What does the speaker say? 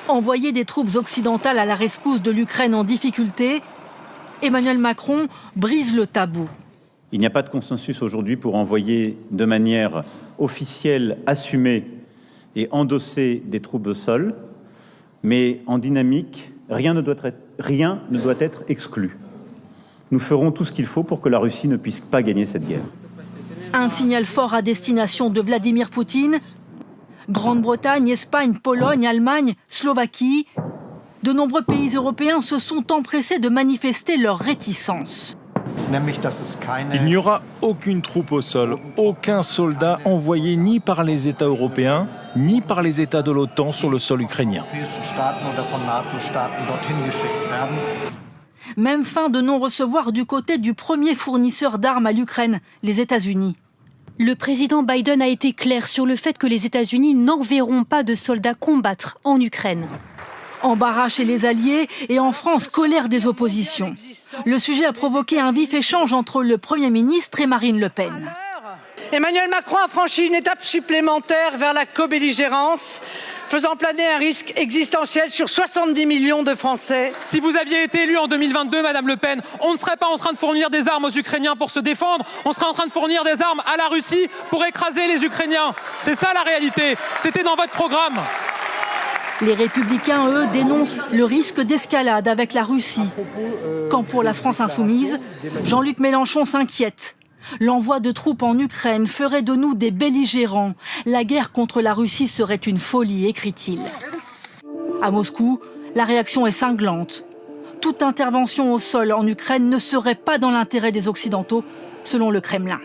Envoyer des troupes occidentales à la rescousse de l'Ukraine en difficulté, Emmanuel Macron brise le tabou. Il n'y a pas de consensus aujourd'hui pour envoyer de manière officielle, assumée et endossée des troupes au sol, mais en dynamique, rien ne doit être exclu. Nous ferons tout ce qu'il faut pour que la Russie ne puisse pas gagner cette guerre. Un signal fort à destination de Vladimir Poutine. Grande-Bretagne, Espagne, Pologne, Allemagne, Slovaquie. De nombreux pays européens se sont empressés de manifester leur réticence. Il n'y aura aucune troupe au sol, aucun soldat envoyé ni par les États européens, ni par les États de l'OTAN sur le sol ukrainien. Même fin de non-recevoir du côté du premier fournisseur d'armes à l'Ukraine, les États-Unis. Le président Biden a été clair sur le fait que les États-Unis n'enverront pas de soldats combattre en Ukraine. Embarras chez les alliés et en France, colère des oppositions. Le sujet a provoqué un vif échange entre le Premier ministre et Marine Le Pen. Emmanuel Macron a franchi une étape supplémentaire vers la co-belligérance, faisant planer un risque existentiel sur 70 millions de Français. Si vous aviez été élue en 2022, Madame Le Pen, on ne serait pas en train de fournir des armes aux Ukrainiens pour se défendre, on serait en train de fournir des armes à la Russie pour écraser les Ukrainiens. C'est ça la réalité, c'était dans votre programme. Les Républicains, eux, dénoncent le risque d'escalade avec la Russie. Quand pour la France insoumise, Jean-Luc Mélenchon s'inquiète. L'envoi de troupes en Ukraine ferait de nous des belligérants. La guerre contre la Russie serait une folie, écrit-il. À Moscou, la réaction est cinglante. Toute intervention au sol en Ukraine ne serait pas dans l'intérêt des Occidentaux, selon le Kremlin.